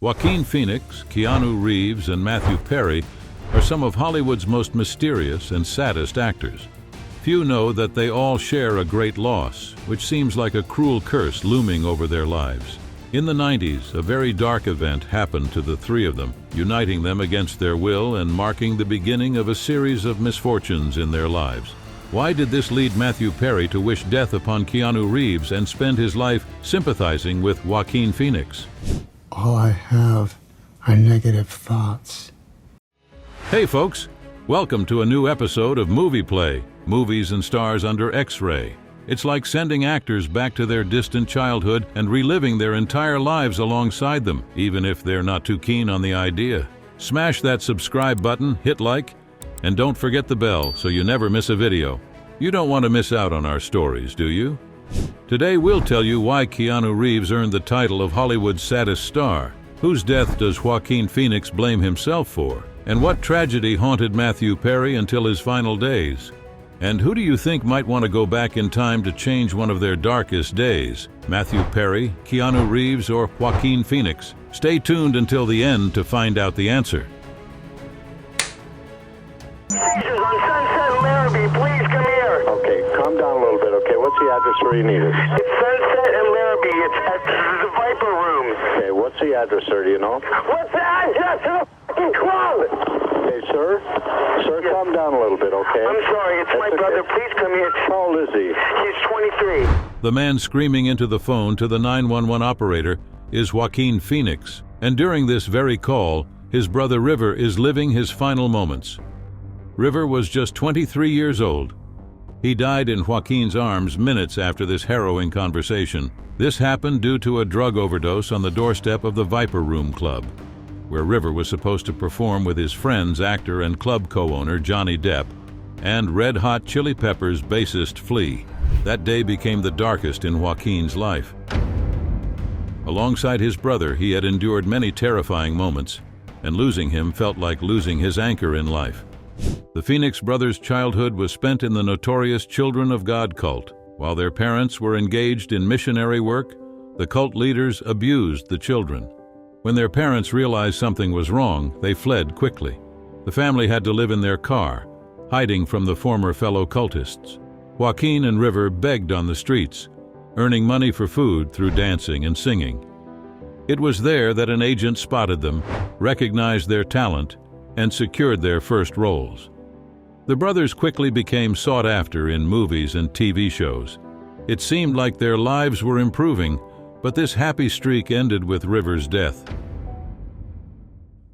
Joaquin Phoenix, Keanu Reeves, and Matthew Perry are some of Hollywood's most mysterious and saddest actors. Few know that they all share a great loss, which seems like a cruel curse looming over their lives. In the 90s, a very dark event happened to the three of them, uniting them against their will and marking the beginning of a series of misfortunes in their lives. Why did this lead Matthew Perry to wish death upon Keanu Reeves and spend his life sympathizing with Joaquin Phoenix? All I have are negative thoughts. Hey folks, welcome to a new episode of Movie Play, Movies and Stars Under X-Ray. It's like sending actors back to their distant childhood and reliving their entire lives alongside them, even if they're not too keen on the idea. Smash that subscribe button, hit like, and don't forget the bell so you never miss a video. You don't want to miss out on our stories, do you? Today we'll tell you why Keanu Reeves earned the title of Hollywood's saddest star, whose death does Joaquin Phoenix blame himself for, and what tragedy haunted Matthew Perry until his final days. And who do you think might want to go back in time to change one of their darkest days? Matthew Perry, Keanu Reeves, or Joaquin Phoenix? Stay tuned until the end to find out the answer. On Sunset and Larrabee, please come here. Okay, calm down a little bit, okay? What's the address where you need it? It's Sunset and Larrabee. It's at the Viper Room. Okay, what's the address, sir? Do you know? What's the address to the fucking club? Okay, sir? Sir, calm down a little bit, okay? I'm sorry, it's my brother. Please come here. How old is he? He's 23. The man screaming into the phone to the 911 operator is Joaquin Phoenix, and during this very call, his brother River is living his final moments. River was just 23 years old. He died in Joaquin's arms minutes after this harrowing conversation. This happened due to a drug overdose on the doorstep of the Viper Room Club, where River was supposed to perform with his friends, actor and club co-owner Johnny Depp, and Red Hot Chili Peppers bassist Flea. That day became the darkest in Joaquin's life. Alongside his brother, he had endured many terrifying moments, and losing him felt like losing his anchor in life. The Phoenix brothers' childhood was spent in the notorious Children of God cult. While their parents were engaged in missionary work, the cult leaders abused the children. When their parents realized something was wrong, they fled quickly. The family had to live in their car, hiding from the former fellow cultists. Joaquin and River begged on the streets, earning money for food through dancing and singing. It was there that an agent spotted them, recognized their talent, and secured their first roles. The brothers quickly became sought after in movies and TV shows. It seemed like their lives were improving, but this happy streak ended with River's death.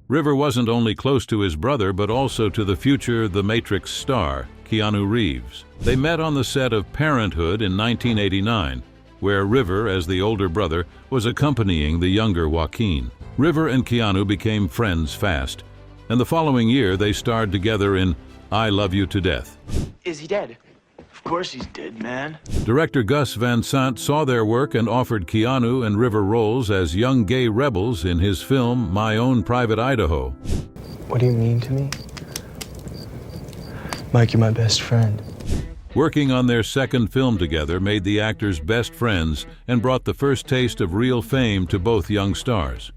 River wasn't only close to his brother, but also to the future The Matrix star, Keanu Reeves. They met on the set of Parenthood in 1989, where River, as the older brother, was accompanying the younger Joaquin. River and Keanu became friends fast, and the following year they starred together in I Love You to Death. Is he dead? Of course he's dead, man. Director Gus Van Sant saw their work and offered Keanu and River roles as young gay rebels in his film My Own Private Idaho. What do you mean to me? Mike, you're my best friend. Working on their second film together made the actors best friends and brought the first taste of real fame to both young stars.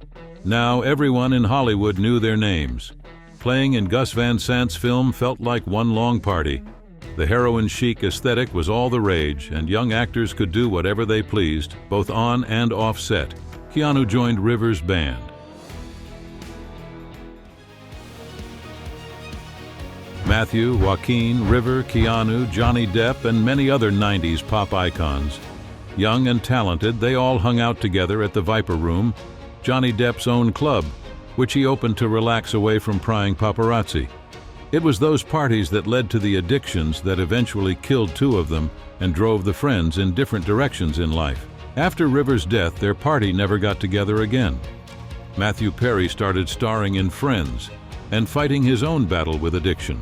Now everyone in Hollywood knew their names. Playing in Gus Van Sant's film felt like one long party. The heroin-chic aesthetic was all the rage, and young actors could do whatever they pleased, both on and off set. Keanu joined River's band. Matthew, Joaquin, River, Keanu, Johnny Depp, and many other 90s pop icons. Young and talented, they all hung out together at the Viper Room, Johnny Depp's own club, which he opened to relax away from prying paparazzi. It was those parties that led to the addictions that eventually killed two of them and drove the friends in different directions in life. After River's death, their party never got together again. Matthew Perry started starring in Friends and fighting his own battle with addiction.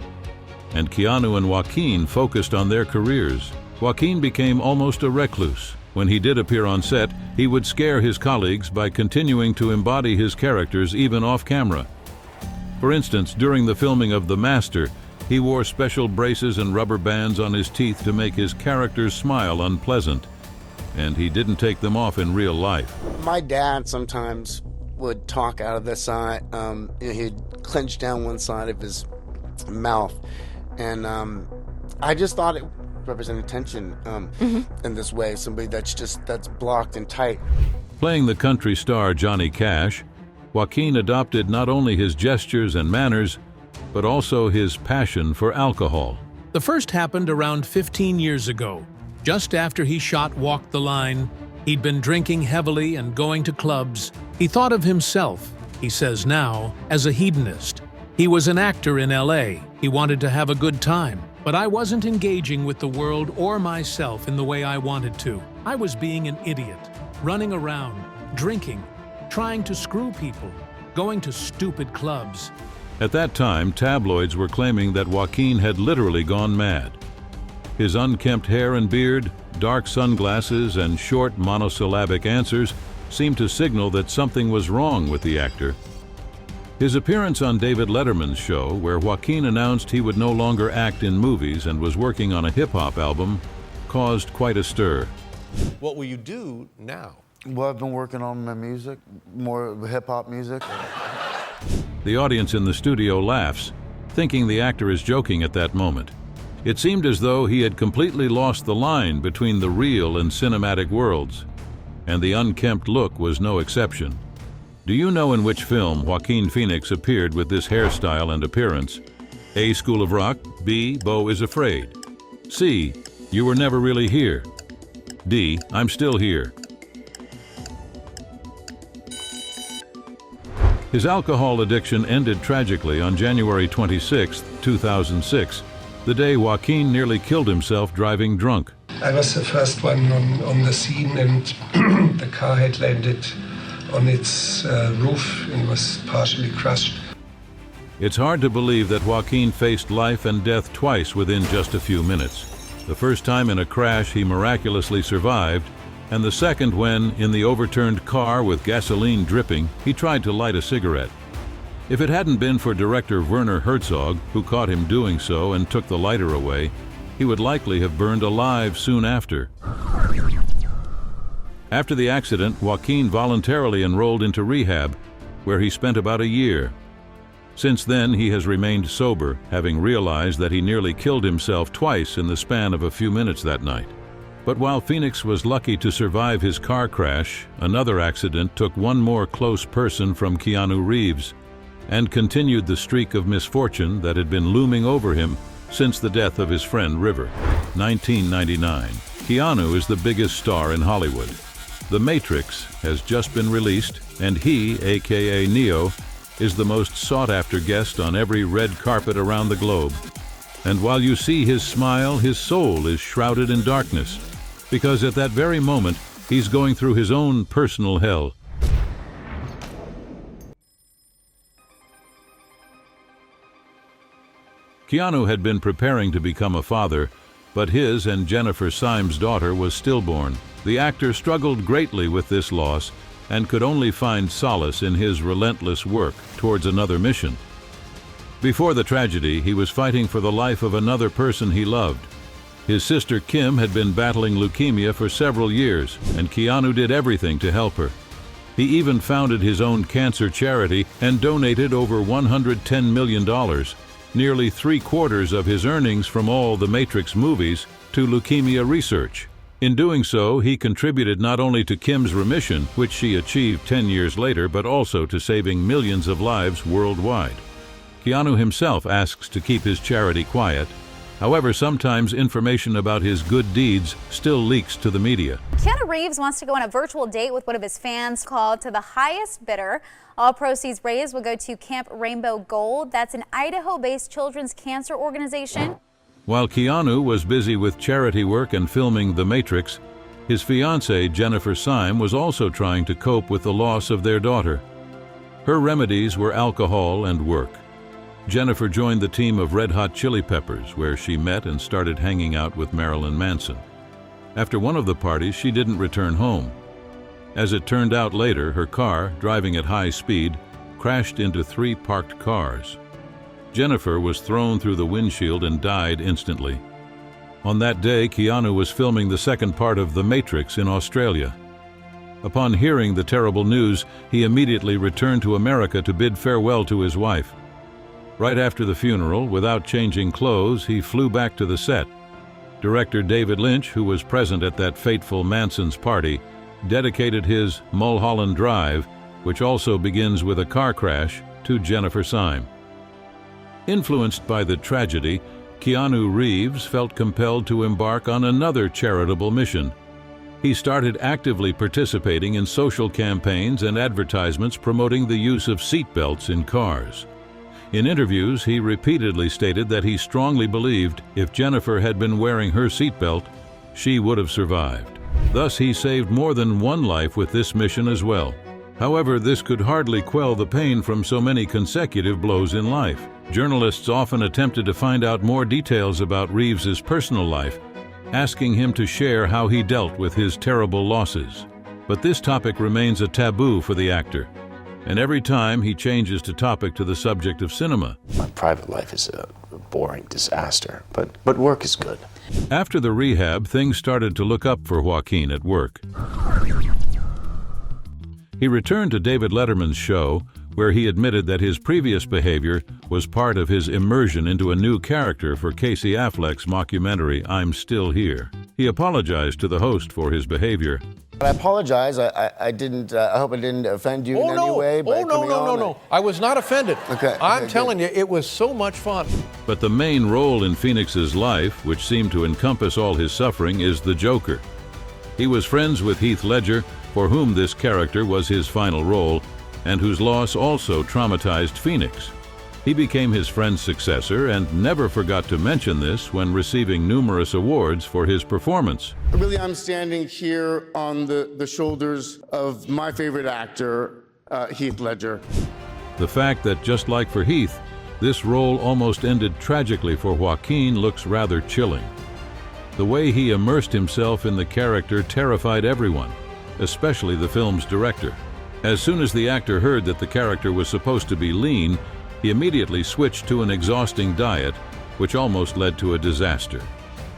And Keanu and Joaquin focused on their careers. Joaquin became almost a recluse. When he did appear on set, he would scare his colleagues by continuing to embody his characters even off camera. For instance, during the filming of The Master, he wore special braces and rubber bands on his teeth to make his character's smile unpleasant. And he didn't take them off in real life. My dad sometimes would talk out of the side. He'd clench down one side of his mouth, and I just thought it represented tension in this way. Somebody that's blocked and tight. Playing the country star Johnny Cash, Joaquin adopted not only his gestures and manners, but also his passion for alcohol. The first happened around 15 years ago. Just after he shot Walk the Line, he'd been drinking heavily and going to clubs. He thought of himself, he says now, as a hedonist. He was an actor in LA. He wanted to have a good time. But I wasn't engaging with the world or myself in the way I wanted to. I was being an idiot, running around, drinking, trying to screw people, going to stupid clubs. At that time, tabloids were claiming that Joaquin had literally gone mad. His unkempt hair and beard, dark sunglasses, and short monosyllabic answers seemed to signal that something was wrong with the actor. His appearance on David Letterman's show, where Joaquin announced he would no longer act in movies and was working on a hip-hop album, caused quite a stir. What will you do now? Well, I've been working on my music, more hip-hop music. The audience in the studio laughs, thinking the actor is joking at that moment. It seemed as though he had completely lost the line between the real and cinematic worlds, and the unkempt look was no exception. Do you know in which film Joaquin Phoenix appeared with this hairstyle and appearance? A. School of Rock, B. Beau is Afraid, C. You Were Never Really Here, D. I'm Still Here. His alcohol addiction ended tragically on January 26, 2006, the day Joaquin nearly killed himself driving drunk. I was the first one on the scene, and the car had landed on its roof and was partially crushed. It's hard to believe that Joaquin faced life and death twice within just a few minutes. The first time in a crash he miraculously survived, and the second when, in the overturned car with gasoline dripping, he tried to light a cigarette. If it hadn't been for director Werner Herzog, who caught him doing so and took the lighter away, he would likely have burned alive soon after. After the accident, Joaquin voluntarily enrolled into rehab, where he spent about a year. Since then, he has remained sober, having realized that he nearly killed himself twice in the span of a few minutes that night. But while Phoenix was lucky to survive his car crash, another accident took one more close person from Keanu Reeves and continued the streak of misfortune that had been looming over him since the death of his friend River. 1999. Keanu is the biggest star in Hollywood. The Matrix has just been released, and he, aka Neo, is the most sought-after guest on every red carpet around the globe. And while you see his smile, his soul is shrouded in darkness, because at that very moment, he's going through his own personal hell. Keanu had been preparing to become a father, but his and Jennifer Syme's daughter was stillborn. The actor struggled greatly with this loss and could only find solace in his relentless work towards another mission. Before the tragedy, he was fighting for the life of another person he loved. His sister Kim had been battling leukemia for several years, and Keanu did everything to help her. He even founded his own cancer charity and donated over $110 million, nearly 3/4 of his earnings from all the Matrix movies, to leukemia research. In doing so, he contributed not only to Kim's remission, which she achieved 10 years later, but also to saving millions of lives worldwide. Keanu himself asks to keep his charity quiet. However, sometimes information about his good deeds still leaks to the media. Keanu Reeves wants to go on a virtual date with one of his fans called to the highest bidder. All proceeds raised will go to Camp Rainbow Gold. That's an Idaho-based children's cancer organization. While Keanu was busy with charity work and filming The Matrix, his fiancée, Jennifer Syme, was also trying to cope with the loss of their daughter. Her remedies were alcohol and work. Jennifer joined the team of Red Hot Chili Peppers, where she met and started hanging out with Marilyn Manson. After one of the parties, she didn't return home. As it turned out later, her car, driving at high speed, crashed into 3 parked cars. Jennifer was thrown through the windshield and died instantly. On that day, Keanu was filming the second part of The Matrix in Australia. Upon hearing the terrible news, he immediately returned to America to bid farewell to his wife. Right after the funeral, without changing clothes, he flew back to the set. Director David Lynch, who was present at that fateful Manson's party, dedicated his Mulholland Drive, which also begins with a car crash, to Jennifer Syme. Influenced by the tragedy, Keanu Reeves felt compelled to embark on another charitable mission. He started actively participating in social campaigns and advertisements promoting the use of seatbelts in cars. In interviews, he repeatedly stated that he strongly believed if Jennifer had been wearing her seatbelt, she would have survived. Thus, he saved more than one life with this mission as well. However, this could hardly quell the pain from so many consecutive blows in life. Journalists often attempted to find out more details about Reeves's personal life, asking him to share how he dealt with his terrible losses. But this topic remains a taboo for the actor, and every time he changes the topic to the subject of cinema. My private life is a boring disaster, but work is good. After the rehab, things started to look up for Joaquin at work. He returned to David Letterman's show, where he admitted that his previous behavior was part of his immersion into a new character for Casey Affleck's mockumentary, I'm Still Here. He apologized to the host for his behavior. I apologize. I didn't. I hope I didn't offend you in any way. No. I was not offended. Okay. I'm telling you, it was so much fun. But the main role in Phoenix's life, which seemed to encompass all his suffering, is the Joker. He was friends with Heath Ledger, for whom this character was his final role, and whose loss also traumatized Phoenix. He became his friend's successor and never forgot to mention this when receiving numerous awards for his performance. Really, I'm standing here on the shoulders of my favorite actor, Heath Ledger. The fact that, just like for Heath, this role almost ended tragically for Joaquin looks rather chilling. The way he immersed himself in the character terrified everyone, especially the film's director. As soon as the actor heard that the character was supposed to be lean, he immediately switched to an exhausting diet, which almost led to a disaster.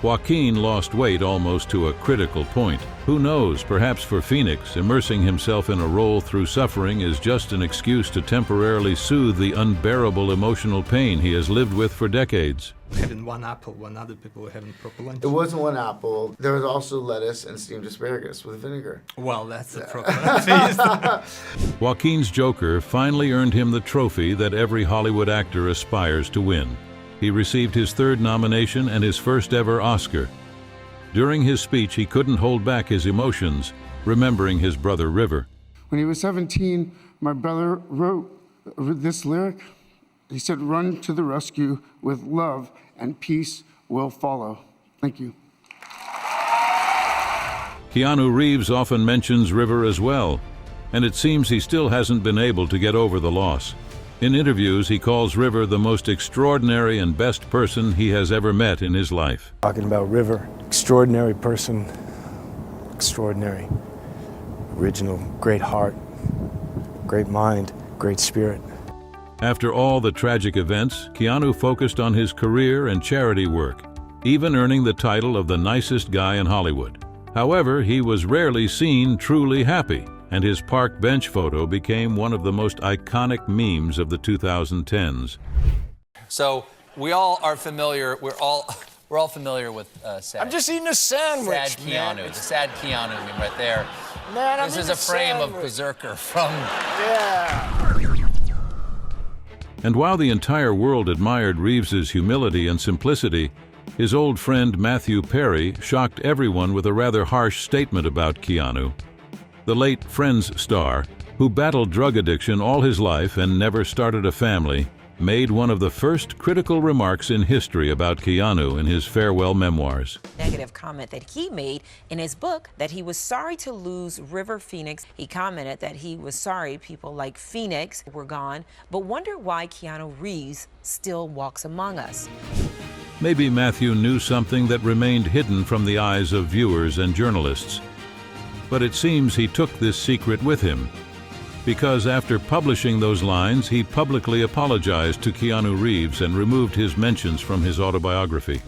Joaquin lost weight almost to a critical point. Who knows, perhaps for Phoenix, immersing himself in a role through suffering is just an excuse to temporarily soothe the unbearable emotional pain he has lived with for decades. Having one apple when other people were having proper lunch. It wasn't one apple. There was also lettuce and steamed asparagus with vinegar. Well, that's a proper feast. Joaquin's Joker finally earned him the trophy that every Hollywood actor aspires to win. He received his third nomination and his first ever Oscar. During his speech, he couldn't hold back his emotions, remembering his brother River. When he was 17, my brother wrote this lyric. He said, "Run to the rescue with love and peace will follow." Thank you. Keanu Reeves often mentions River as well, and it seems he still hasn't been able to get over the loss. In interviews, he calls River the most extraordinary and best person he has ever met in his life. Talking about River, extraordinary person, extraordinary, original, great heart, great mind, great spirit. After all the tragic events, Keanu focused on his career and charity work, even earning the title of the nicest guy in Hollywood. However, he was rarely seen truly happy, and his park bench photo became one of the most iconic memes of the 2010s. So we all are familiar. We're all familiar with sad. I'm just eating a sandwich, Sad Keanu, man. the sad Keanu meme right there. Man, this is a frame of Berserker from. Yeah. And while the entire world admired Reeves's humility and simplicity, his old friend Matthew Perry shocked everyone with a rather harsh statement about Keanu. The late Friends star, who battled drug addiction all his life and never started a family, made one of the first critical remarks in history about Keanu in his farewell memoirs. Negative comment that he made in his book that he was sorry to lose River Phoenix. He commented that he was sorry people like Phoenix were gone, but wondered why Keanu Reeves still walks among us. Maybe Matthew knew something that remained hidden from the eyes of viewers and journalists. But it seems he took this secret with him, because after publishing those lines, he publicly apologized to Keanu Reeves and removed his mentions from his autobiography.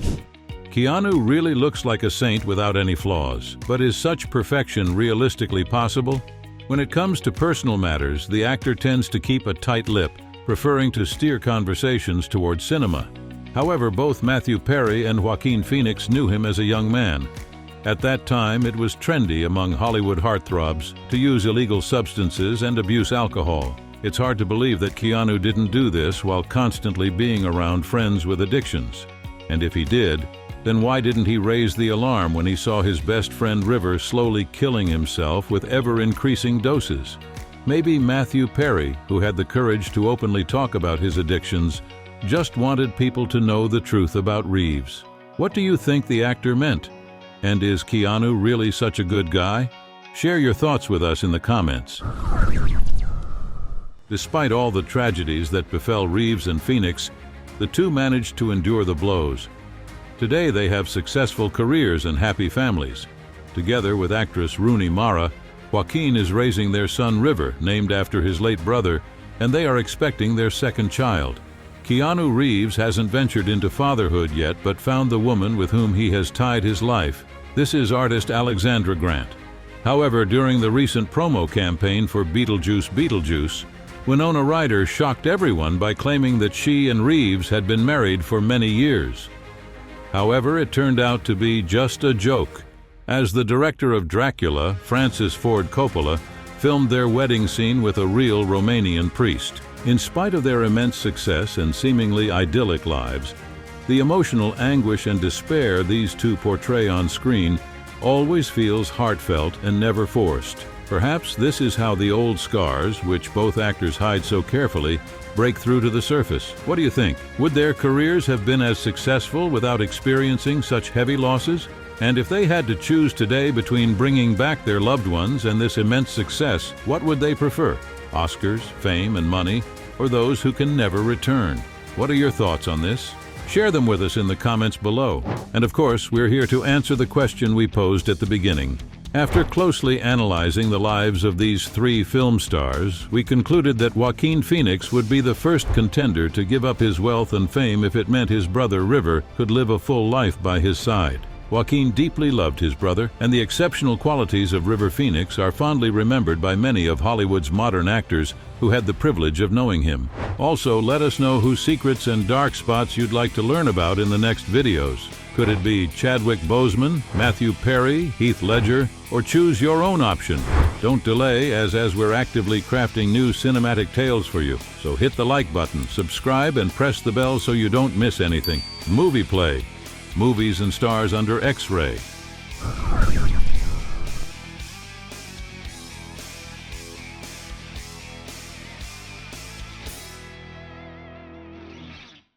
Keanu really looks like a saint without any flaws, but is such perfection realistically possible? When it comes to personal matters, the actor tends to keep a tight lip, preferring to steer conversations toward cinema. However, both Matthew Perry and Joaquin Phoenix knew him as a young man. At that time, it was trendy among Hollywood heartthrobs to use illegal substances and abuse alcohol. It's hard to believe that Keanu didn't do this while constantly being around friends with addictions. And if he did, then why didn't he raise the alarm when he saw his best friend River slowly killing himself with ever-increasing doses? Maybe Matthew Perry, who had the courage to openly talk about his addictions, just wanted people to know the truth about Reeves. What do you think the actor meant? And is Keanu really such a good guy? Share your thoughts with us in the comments. Despite all the tragedies that befell Reeves and Phoenix, the two managed to endure the blows. Today they have successful careers and happy families. Together with actress Rooney Mara, Joaquin is raising their son River, named after his late brother, and they are expecting their second child. Keanu Reeves hasn't ventured into fatherhood yet, but found the woman with whom he has tied his life. This is artist Alexandra Grant. However, during the recent promo campaign for Beetlejuice, Winona Ryder shocked everyone by claiming that she and Reeves had been married for many years. However, it turned out to be just a joke, as the director of Dracula, Francis Ford Coppola, filmed their wedding scene with a real Romanian priest. In spite of their immense success and seemingly idyllic lives, the emotional anguish and despair these two portray on screen always feels heartfelt and never forced. Perhaps this is how the old scars, which both actors hide so carefully, break through to the surface. What do you think? Would their careers have been as successful without experiencing such heavy losses? And if they had to choose today between bringing back their loved ones and this immense success, what would they prefer? Oscars, fame, and money, or those who can never return? What are your thoughts on this? Share them with us in the comments below. And of course, we're here to answer the question we posed at the beginning. After closely analyzing the lives of these three film stars, we concluded that Joaquin Phoenix would be the first contender to give up his wealth and fame if it meant his brother River could live a full life by his side. Joaquin deeply loved his brother, and the exceptional qualities of River Phoenix are fondly remembered by many of Hollywood's modern actors who had the privilege of knowing him. Also, let us know whose secrets and dark spots you'd like to learn about in the next videos. Could it be Chadwick Boseman, Matthew Perry, Heath Ledger, or choose your own option? Don't delay, as we're actively crafting new cinematic tales for you. So hit the like button, subscribe, and press the bell so you don't miss anything. Movie Play. Movies and stars under X-ray.